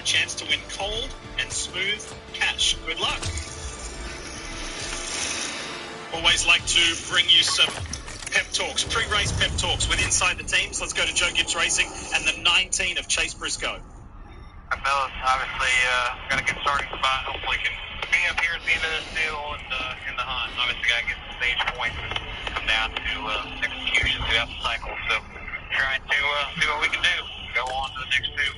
chance to win cold and smooth cash. Good luck. Always like to bring you some pep talks, pre-race pep talks with inside the teams. Let's go to Joe Gibbs Racing and the 19 of Chase Briscoe. Fellas, obviously, got a good starting spot. Hopefully can be up here at the end of this deal and in the hunt. Obviously, got to get some stage points and come down to execution throughout the cycle. So, trying to see what we can do. Go on to the next two.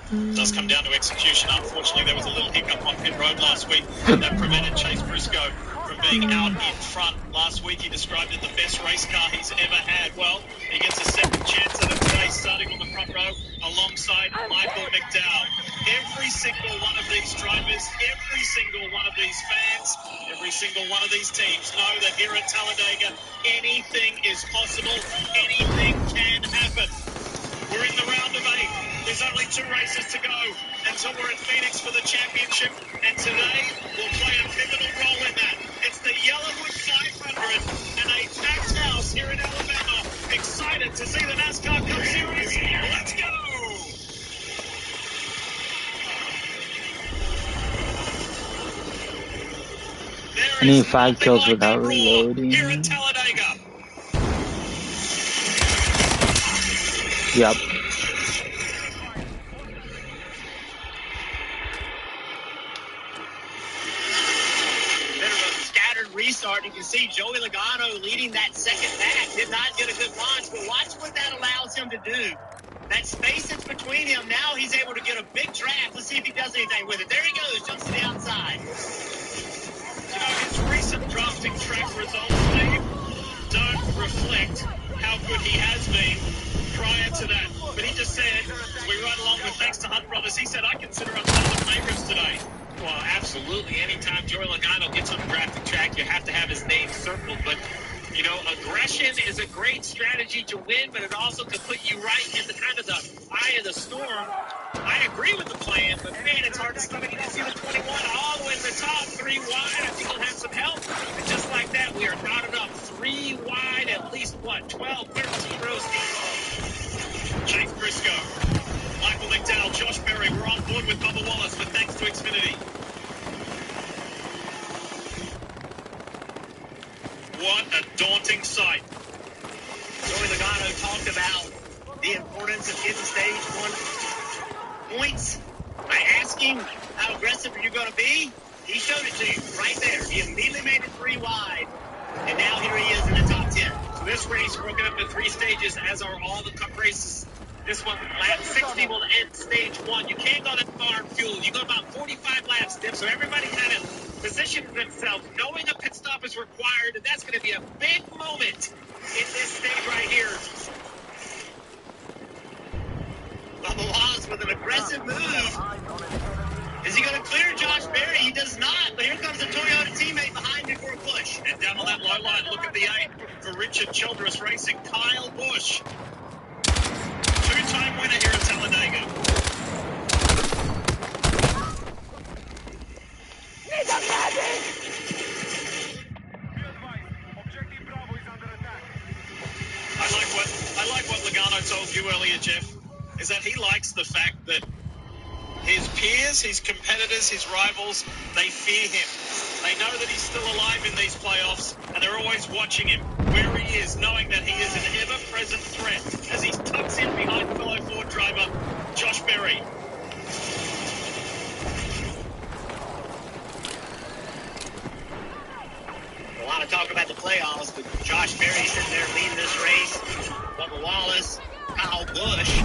Does come down to execution. Unfortunately, there was a little hiccup on pit road last week that prevented Chase Briscoe from being out in front. Last week, he described it the best race car he's ever had. Well, he gets a second chance at it today, starting on the front row alongside Michael McDowell. Every single one of these drivers, every single one of these fans, every single one of these teams know that here at Talladega, anything is possible, anything can happen. We're in the round of 8. There's only 2 races to go until we're at Phoenix for the championship. And today, we'll play a pivotal role in that. It's the Yellowwood 500 and a packed house here in Alabama. Excited to see the NASCAR Cup Series. Let's go! I need 5 kills without reloading. Here at Talladega. Yep. Restart. You can see Joey Logano leading that second back. Did not get a good launch, but watch what that allows him to do. That space that's between him, now he's able to get a big draft. Let's see if he does anything with it. There he goes, jumps to the outside. You know, his recent drafting track results, Steve, don't reflect how good he has been prior to that. But he just said, as we ride along with thanks to Hunt Brothers, he said, I consider us one of the favorites today. Well, absolutely. Anytime Joey Logano gets on a drafting track, you have to have his name circled. But, you know, aggression is a great strategy to win, but it also can put you right in the kind of the eye of the storm. I agree with the plan, but, man, it's hard to stomach. You can see the 21 all the way to the top, 3 wide. I think he'll have some help. And just like that, we are knotted up 3 wide, at least, 12, 13 rows deep. Chase Briscoe, Michael McDowell, Josh Berry, we're on board with Bubba Wallace, but thanks to Xfinity. What a daunting sight. Joey Logano talked about the importance of getting stage 1 points by asking how aggressive are you going to be. He showed it to you right there. He immediately made it 3 wide, and now here he is in the top 10. So this race broken up into 3 stages, as are all the Cup races. This one, lap 60 will end stage 1. You can't go that far in fuel. You go about 45 laps, so everybody kind of positions themselves, knowing a pit stop is required, and that's going to be a big moment in this stage right here. Bubba Wallace with an aggressive move. Is he going to clear Josh Berry? He does not, but here comes the Toyota teammate behind him for a push. And down on that low line, look at the 8 for Richard Childress Racing, Kyle Busch. 2-time winner here at Talladega. I like what Logano told you earlier, Jeff, is that he likes the fact that his peers, his competitors, his rivals, they fear him. They know that he's still alive in these playoffs, and they're always watching him where he is, knowing that he is an ever-present threat as he tucks in behind fellow Ford driver Josh Berry. A lot of talk about the playoffs, but Josh Berry sitting there leading this race. Bubba Wallace, Kyle Busch,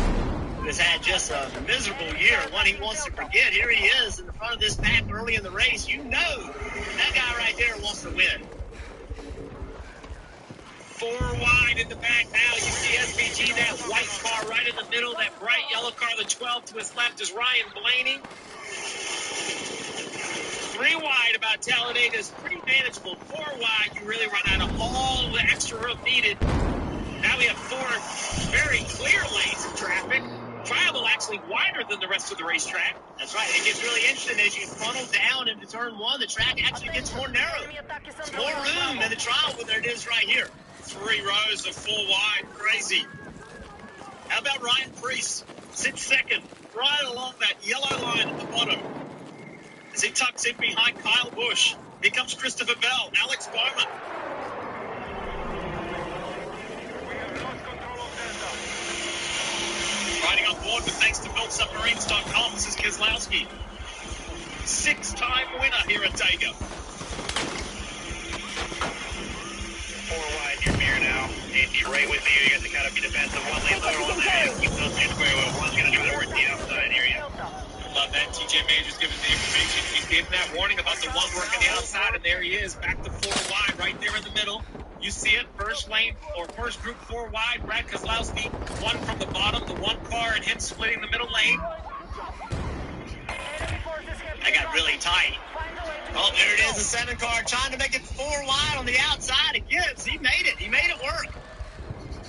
who has had just a miserable year, one he wants to forget. Here he is in the front of this pack early in the race. You know that guy right there wants to win. 4 wide in the back now. You see SVG, that white car right in the middle, that bright yellow car, the 12 to his left is Ryan Blaney. 3 wide about Talladega is pretty manageable. 4 wide, you really run out of all the extra room needed. Now we have 4 very clear lanes of traffic. Tribal actually wider than the rest of the racetrack. That's right. It gets really interesting as you funnel down into turn 1. The track actually gets more narrow. It's more room than the trial where it is right here. 3 rows of 4 wide. Crazy. How about Ryan Preece? Sits second. Ryan bottom. As he tucks in behind Kyle Busch. Here comes Christopher Bell, Alex Bowman. Riding on board with thanks to BuiltSubmarines.com, this is Keselowski. 6-time winner here at Dega. 4 wide in your mirror now. Andy right with you. You got to kind of be defensive. One lane lower on that. Keep those in where one's going to try to work the outside area. Love that. TJ Majors giving the information. He's giving that warning about the one working the outside, and there he is. Back to 4 wide right there in the middle. You see it, first lane or first group 4 wide. Brad Keselowski, one from the bottom, the one car, and him splitting the middle lane. That got really tight. Oh, there it is, the 7 car trying to make it 4 wide on the outside. Again, he made it. He made it work.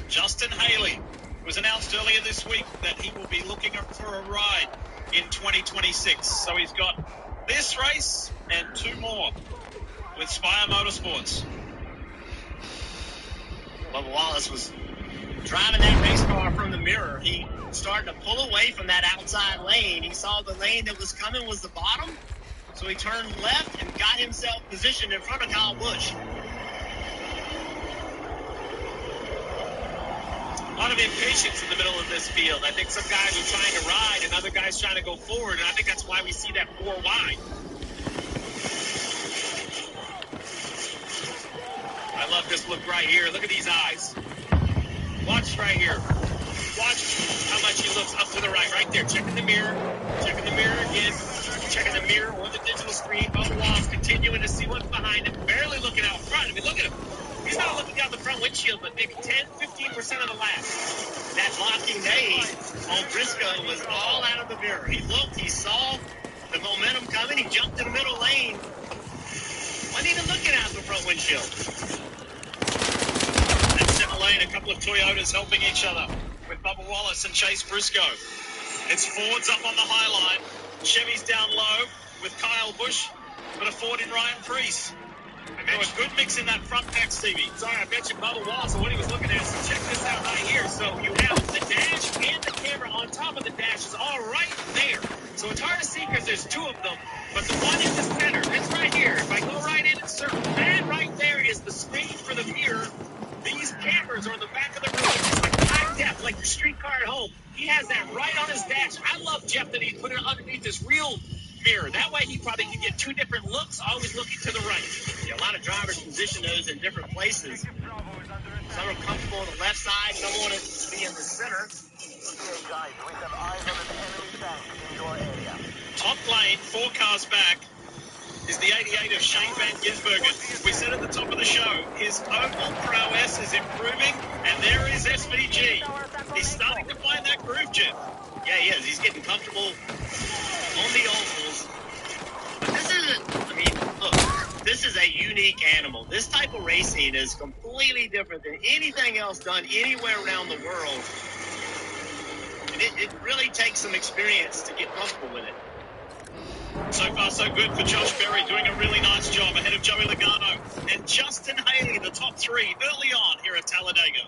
Justin Haley was announced earlier this week that he will be looking up for a ride in 2026. So he's got this race and 2 more with Spire Motorsports. Bubba Wallace was driving that race car from the mirror. He started to pull away from that outside lane. He saw the lane that was coming was the bottom, so he turned left and got himself positioned in front of Kyle Busch. A lot of impatience in the middle of this field. I think some guys are trying to ride and other guys trying to go forward, and I think that's why we see that 4 wide. I love this look right here. Look at these eyes. Watch right here. Watch how much he looks up to the right there. Checking the mirror again. Checking the mirror or the digital screen. Bubba Wallace continuing to see what's behind him. Barely looking out front. I mean, look at him. He's not looking out the front windshield, but maybe 10-15% of the lap. That blocking nade on Briscoe was all out of the mirror. He looked, he saw the momentum coming, he jumped in the middle lane. Wasn't even looking out the front windshield. That center lane, a couple of Toyotas helping each other with Bubba Wallace and Chase Briscoe. It's Ford's up on the high line. Chevy's down low with Kyle Busch, but a Ford in Ryan Preece. There was a good mix in that front pack, Stevie. Sorry, I mentioned Bubba Wallace and what he was looking at. So check this out right here. So you have the dash and the camera on top of the dash is all right there. So it's hard to see because there's 2 of them. But the one in the center, it's right here. If I go right in and circle, that right there is the screen for the mirror. These cameras are on the back of the room. It's like high def, like your street car at home. He has that right on his dash. I love Jeff that he put it underneath his real mirror. That way he probably can get 2 different looks, always looking to the right. Yeah, a lot of drivers position those in different places. Some are comfortable on the left side, some want to be in the center. Top lane, 4 cars back, is the 88 of Shane Van Gisbergen. We said at the top of the show, his oval prowess is improving, and there is SVG. He's starting to find that groove, Jeff. Yeah, he is. He's getting comfortable on the ovals. But this isn't, I mean, look, this is a unique animal. This type of racing is completely different than anything else done anywhere around the world. And it really takes some experience to get comfortable with it. So far, so good for Josh Berry, doing a really nice job ahead of Joey Logano and Justin Haley in the top 3 early on here at Talladega.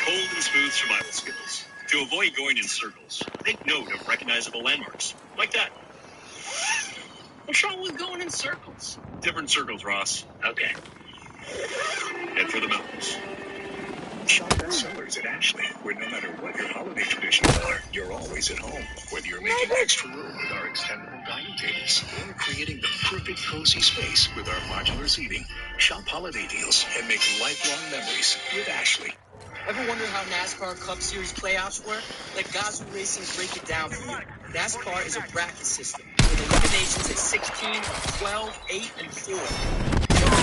Cold and smooth survival skills. To avoid going in circles, take note of recognizable landmarks. Like that. What's wrong with going in circles? Different circles, Ross. Okay. Head for the mountains. Shop at Sellers at Ashley, where no matter what your holiday traditions are, you're always at home. Whether you're making extra room with our extendable dining tables or creating the perfect cozy space with our modular seating, shop holiday deals and make lifelong memories with Ashley. Ever wonder how NASCAR Cup Series playoffs work? Let Gazoo Racing break it down for you. NASCAR is a bracket system with eliminations at 16, 12, 8, and 4. Know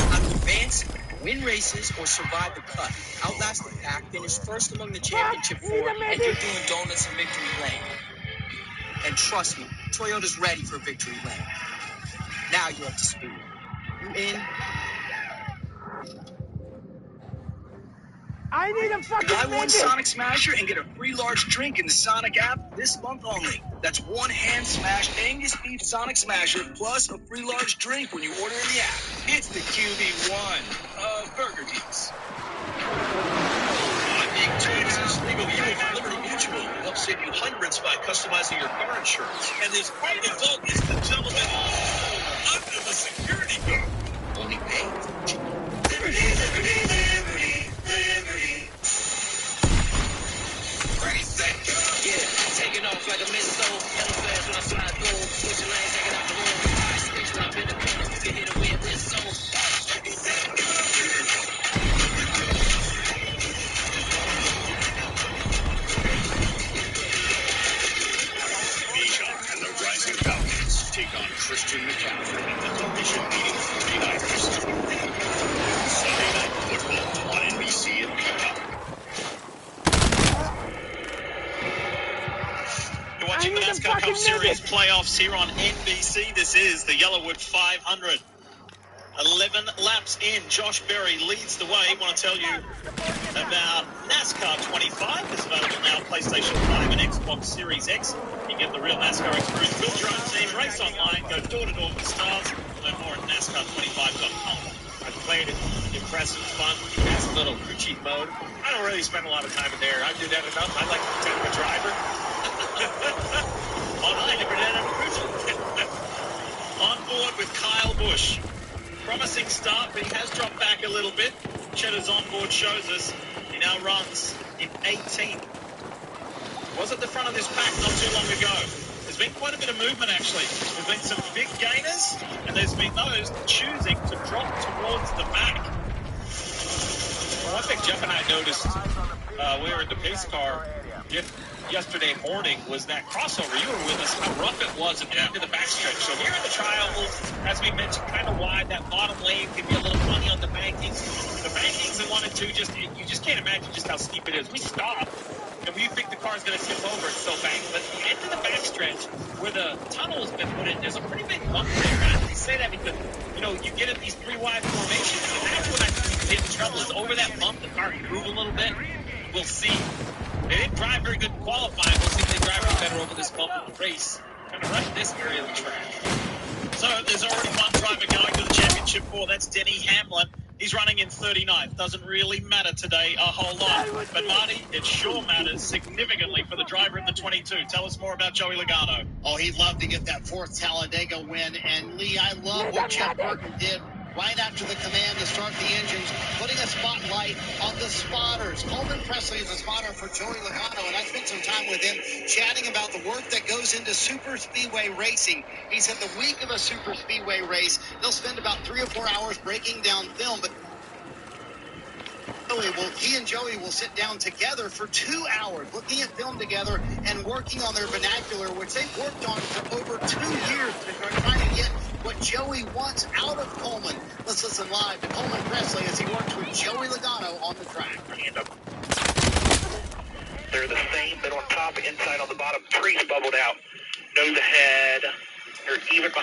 how to advance? Win races or survive the cut. Outlast the pack, finish first among the championship four, and you're doing donuts in victory lane. And trust me, Toyota's ready for victory lane. Now you're up to speed. You in? I need a fucking Buy one minute. Sonic Smasher and get a free large drink in the Sonic app this month only. That's one hand-smashed Angus beef Sonic Smasher plus a free large drink when you order in the app. It's the QB1 of Burger Geeks. Big Texas legal yield from Liberty Mutual helps save you hundreds by customizing your car insurance. And this great result is the gentleman under the security guard. Only pay. Liberty, liberty, liberty, liberty. Ready, set, go. Yeah, taking off like a missile. Hella fast when I slide through. Switching lanes, taking out the room. I switch up in the corner. You can hit it with this soul. Ready, set, go. Bijan and the Rising Falcons take on Christian McCaffrey and the division-leading 49ers. Sunday Night Football on NBC and Peacock. You're watching the NASCAR Cup Series playoffs here on NBC. This is the Yellowwood 500. 11 laps in. Josh Berry leads the way. I want to tell you about NASCAR 25. It's available now on PlayStation 5 and Xbox Series X. You get the real NASCAR experience. Build your own team, race online, go door-to-door with stars. Learn more at NASCAR25.com. I played it. Impressive, fun. Has a little crew chief mode. I don't really spend a lot of time in there. I do that enough. I like to pretend I'm a driver. Online to pretend I'm a crew chief. On board with Kyle Busch. Promising start, but he has dropped back a little bit. Cheddar's onboard shows us he now runs in 18th. Was at the front of this pack not too long ago. There's been quite a bit of movement, actually. There's been some big gainers, and there's been those choosing to drop towards the back. One thing Jeff and I noticed, we were in the pace car yesterday morning, was that crossover. You were with us, how rough it was at the end of the backstretch. So here in the trials, as we mentioned, kind of wide. That bottom lane can be a little funny on the bankings. The bankings in 1 and 2, you just can't imagine just how steep it is. We stop, and we think the car's going to tip over. It's so banked. But at the end of the backstretch, where the tunnel has been put in, there's a pretty big bump there. And I say that because, you get in these 3 wide formations, and that's when I think you get in trouble is over that bump, the car can move a little bit. We'll see. They didn't drive very good in qualifying. We'll see if they drive any better over this bump in the race. Kind of right in this area of the track. So there's already one driver going to the championship 4. That's Denny Hamlin. He's running in 39th. Doesn't really matter today a whole lot. But, Marty, it sure matters significantly for the driver in the 22. Tell us more about Joey Logano. Oh, he'd love to get that 4th Talladega win. And, Lee, I love what Jeff Burton did right after the command to start the engines, putting a spotlight on the spotters. Coleman Presley is a spotter for Joey Logano, and I spent some time with him chatting about the work that goes into super speedway racing. He said the week of a super speedway race, they'll spend about 3 or 4 hours breaking down film, but he and Joey will sit down together for 2 hours looking at film together and working on their vernacular, which they've worked on for over 2 years to try to get what Joey wants out of Coleman. Let's listen live to Coleman Presley as he works with Joey Logano on the track. They're the same, but on top, inside, on the bottom. Trees bubbled out. Nose ahead. They're even behind.